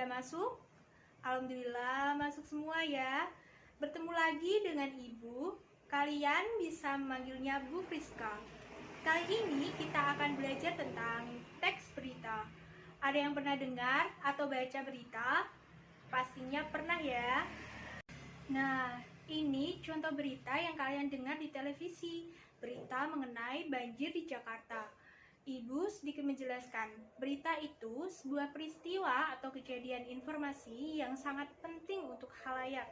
Sudah masuk? Alhamdulillah masuk semua ya. Bertemu lagi dengan Ibu. Kalian bisa memanggilnya Bu Friska. Kali ini kita akan belajar tentang teks berita. Ada yang pernah dengar atau baca berita? Pastinya pernah ya. Nah, ini contoh berita yang kalian dengar di televisi. Berita mengenai banjir di Jakarta. Ibu sedikit menjelaskan, berita itu sebuah peristiwa atau kejadian informasi yang sangat penting untuk khalayak.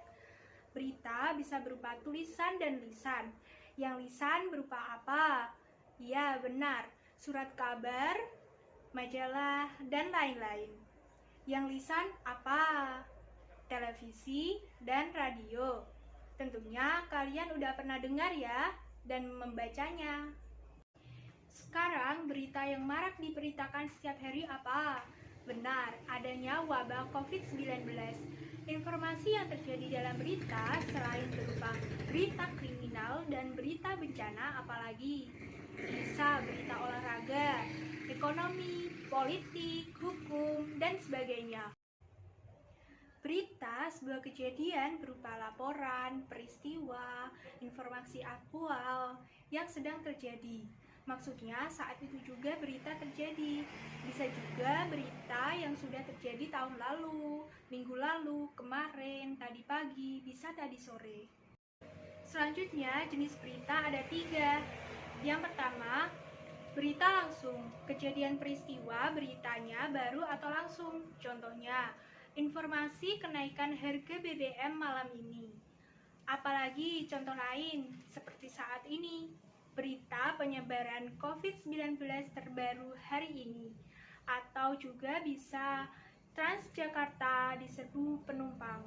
Berita bisa berupa tulisan dan lisan. Yang lisan berupa apa? Ya, benar, surat kabar, majalah, dan lain-lain. Yang lisan apa? Televisi dan radio. Tentunya kalian udah pernah dengar ya dan membacanya. Sekarang berita yang marak diberitakan setiap hari apa? Benar, adanya wabah COVID-19. Informasi yang terjadi dalam berita selain berupa berita kriminal dan berita bencana apalagi? Bisa berita olahraga, ekonomi, politik, hukum, dan sebagainya. Berita sebuah kejadian berupa laporan, peristiwa, informasi aktual yang sedang terjadi. Maksudnya saat itu juga berita terjadi. Bisa juga berita yang sudah terjadi tahun lalu, minggu lalu, kemarin, tadi pagi, bisa tadi sore. Selanjutnya jenis berita ada 3. Yang pertama, berita langsung. Kejadian peristiwa beritanya baru atau langsung. Contohnya, informasi kenaikan harga BBM malam ini. Apalagi contoh lain seperti saat ini, berita penyebaran COVID-19 terbaru hari ini. Atau juga bisa Transjakarta diserbu penumpang.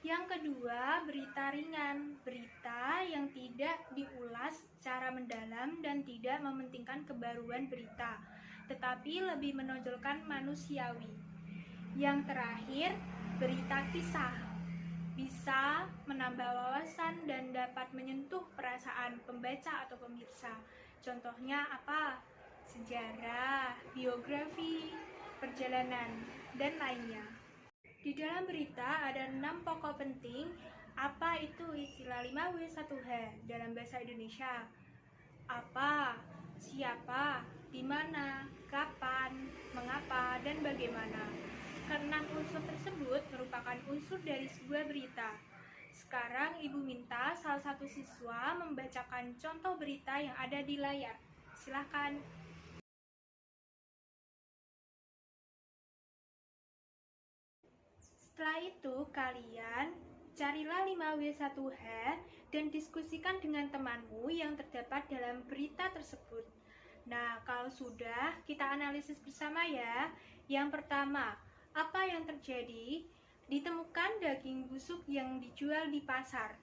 Yang kedua, berita ringan. Berita yang tidak diulas secara mendalam dan tidak mementingkan kebaruan berita, tetapi lebih menonjolkan manusiawi. Yang terakhir, berita kisah. Bisa menambah wawasan dan dapat menyentuh perasaan pembaca atau pemirsa. Contohnya apa? Sejarah, biografi, perjalanan, dan lainnya. Di dalam berita ada 6 pokok penting. Apa itu istilah 5W1H dalam bahasa Indonesia? Apa, siapa, di mana, kapan, mengapa, dan bagaimana. Keenam unsur tersebut merupakan unsur dari sebuah berita. Sekarang Ibu minta salah satu siswa membacakan contoh berita yang ada di layar. Silakan. Setelah itu kalian carilah 5W1H dan diskusikan dengan temanmu yang terdapat dalam berita tersebut. Nah, kalau sudah, kita analisis bersama ya. Yang pertama, apa yang terjadi? Ditemukan daging busuk yang dijual di pasar.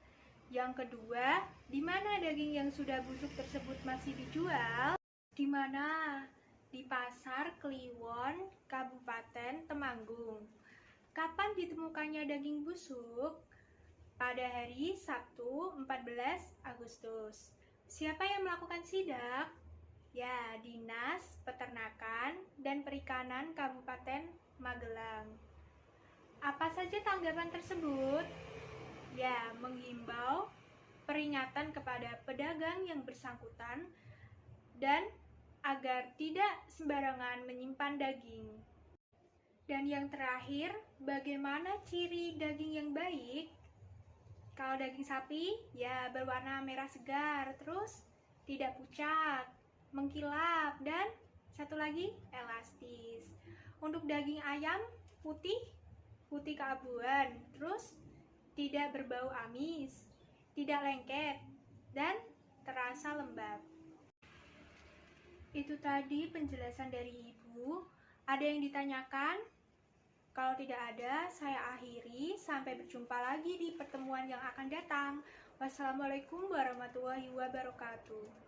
Yang kedua, di mana daging yang sudah busuk tersebut masih dijual? Di mana? Di Pasar Kliwon, Kabupaten Temanggung. Kapan ditemukannya daging busuk? Pada hari Sabtu 14 Agustus. Siapa yang melakukan sidak? Ya, Dinas Peternakan dan Perikanan Kabupaten Magelang. Apa saja tanggapan tersebut? Ya, menghimbau peringatan kepada pedagang yang bersangkutan dan agar tidak sembarangan menyimpan daging. Dan yang terakhir, bagaimana ciri daging yang baik? Kalau daging sapi, ya berwarna merah segar, terus tidak pucat, mengkilap, dan satu lagi elastis. Untuk daging ayam, putih keabuan, terus tidak berbau amis, tidak lengket, dan terasa lembab. Itu tadi penjelasan dari Ibu. Ada yang ditanyakan? Kalau tidak ada, saya akhiri. Sampai berjumpa lagi di pertemuan yang akan datang. Wassalamualaikum warahmatullahi wabarakatuh.